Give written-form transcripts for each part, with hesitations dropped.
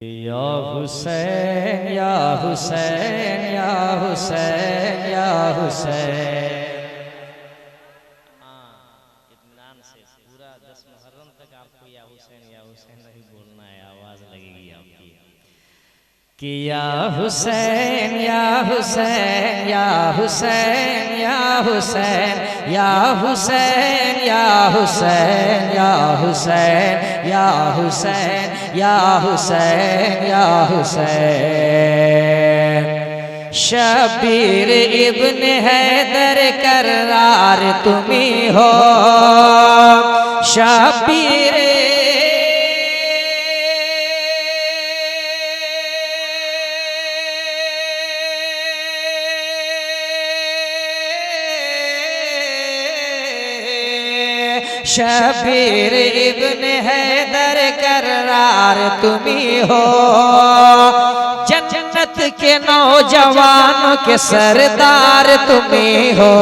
या हुसैन या हुसैन या हुसैन या हुसैन। हाँ, इत्मीनान से पूरा 10 मुहर्रम तक आपको या हुसैन नहीं बोलना है, आवाज लगेगी आपकी कि या हुसैन या हुसैन या हुसैन या हुसैन या हुसैन या हुसैन या हुसैन या हुसैन या हुसैन या हुसैन। शबीर इब्न हैदर करार तुम्ही हो, शबीर शबीर इब्न हैदर करार तुम्ही हो, जन्नत के नौजवानों के सरदार तुम्ही हो।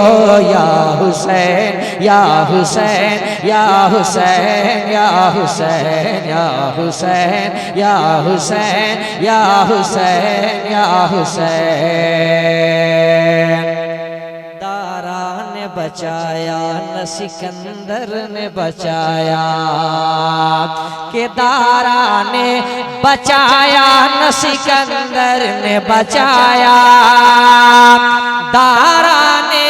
या हुसैन या हुसैन या हुसैन या हुसैन या हुसैन या हुसैन या हुसैन या हुसैन। दारा ने बचाया न सिकंदर ने बचाया, के दारा ने बचाया न सिकंदर ने बचाया। दारा ने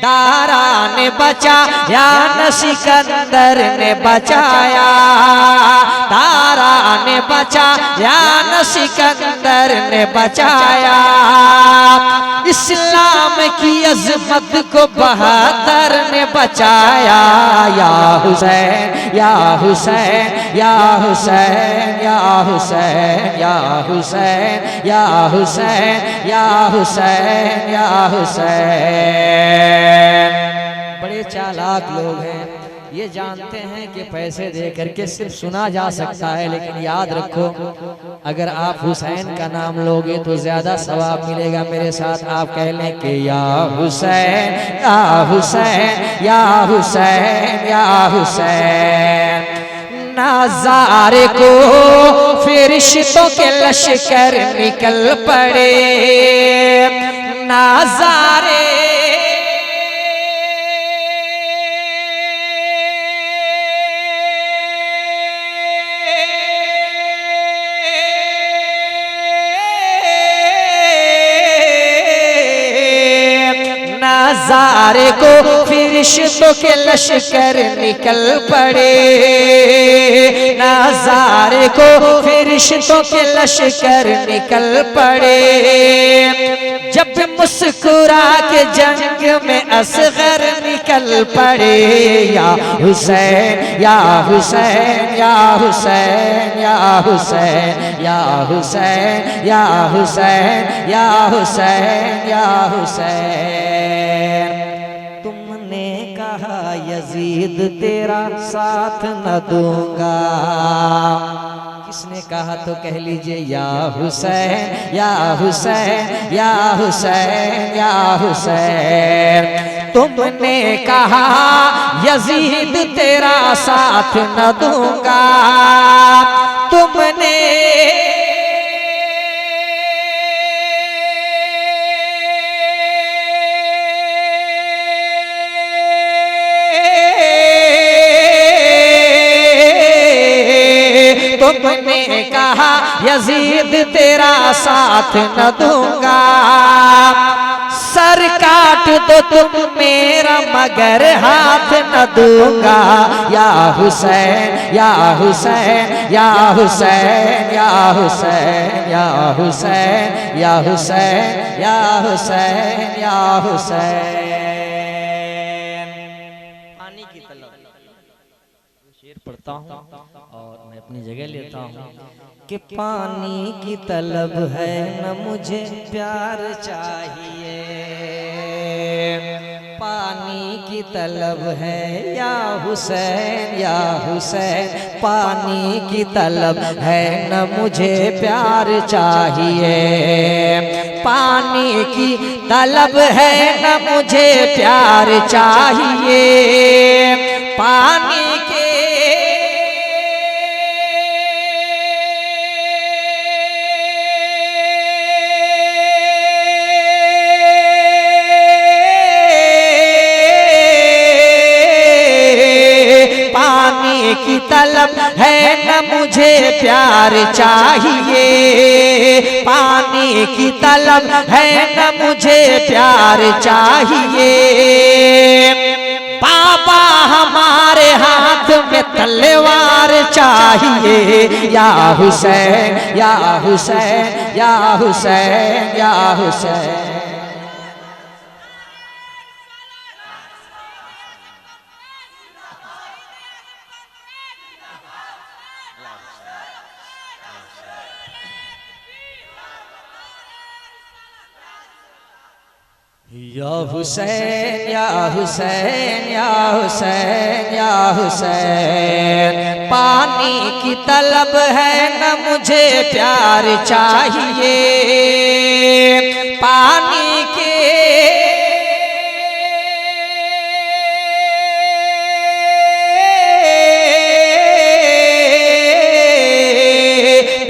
दारा ने बचाया न सिकंदर ने बचाया। दारा ने बचाया न सिकंदर ने बचाया। इस्लाम की अज़मत को बहादुर ने बचाया। या हुसैन या हुसैन या हुसैन या हुसैन या हुसैन या हुसैन या हुसैन या हुसैन। बड़े चालाक लोग हैं, ये जानते हैं कि पैसे दे करके सिर्फ सुना जा सकता है, लेकिन याद रखो अगर आप हुसैन का नाम लोगे तो ज्यादा सवाब मिलेगा। मेरे साथ आप कह लें कि या हुसैन या हुसैन या हुसैन या हुसैन। नज़ारे को फरिश्तों के लश्कर निकल पड़े, नज़ारे नज़ारे को फरिश्तों के लश्कर निकल पड़े, नज़ारे को फरिश्तों के लश्कर निकल पड़े। जब मुस्कुरा के जंग में असगर निकल पड़े। या हुसैन या हुसैन या हुसैन या हुसैन या हुसैन या हुसैन या हुसैन या हुसैन। तुमने कहा यजीद तेरा साथ न दूंगा, किसने कहा तो कह लीजिए या हुसैन या हुसैन या हुसैन या हुसैन। तुमने कहा यजीद तेरा साथ न दूंगा, तुमने तुमने कहा यजीद तेरा साथ न दूंगा। सर काट दो तुम मेरा मगर हाथ न दूंगा। या हुसैन या हुसैन या हुसैन या हुसैन या हुसैन या हुसैन या हुसैन या हुसैन। पानी की तलब शेर पढ़ता हूँ और मैं अपनी जगह लेता हूँ कि पानी की तलब है न मुझे प्यार चाहिए, पानी की तलब है या हुसैन, या हुसैन पानी की तलब है, न मुझे प्यार चाहिए। पानी की तलब है न मुझे प्यार चाहिए। पानी के की तलब है न मुझे प्यार चाहिए। पानी की तलब है न मुझे प्यार चाहिए। पापा हमारे हाथ में तलवार चाहिए। या हुसैन, या हुसैन, या हुसैन, या हुसैन। या हुसैन, या हुसैन, या हुसैन, या हुसैन पानी की तलब है न मुझे प्यार चाहिए। पानी के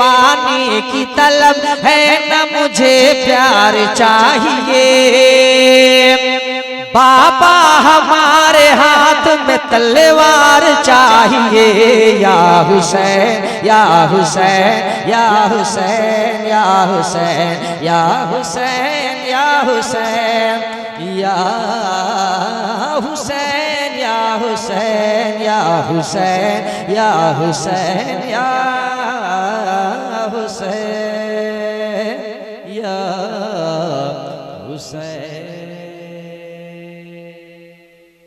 पानी की तलब है न मुझे प्यार चाहिए। बाबा हमारे हाथ में तलवार चाहिए। या हुसैन, या हुसैन, या हुसैन, या हुसैन, या हुसैन, या हुसैन, या हुसैन, या हुसैन, या हुसैन, या हुसैन, या हुसैन, या हुसैन।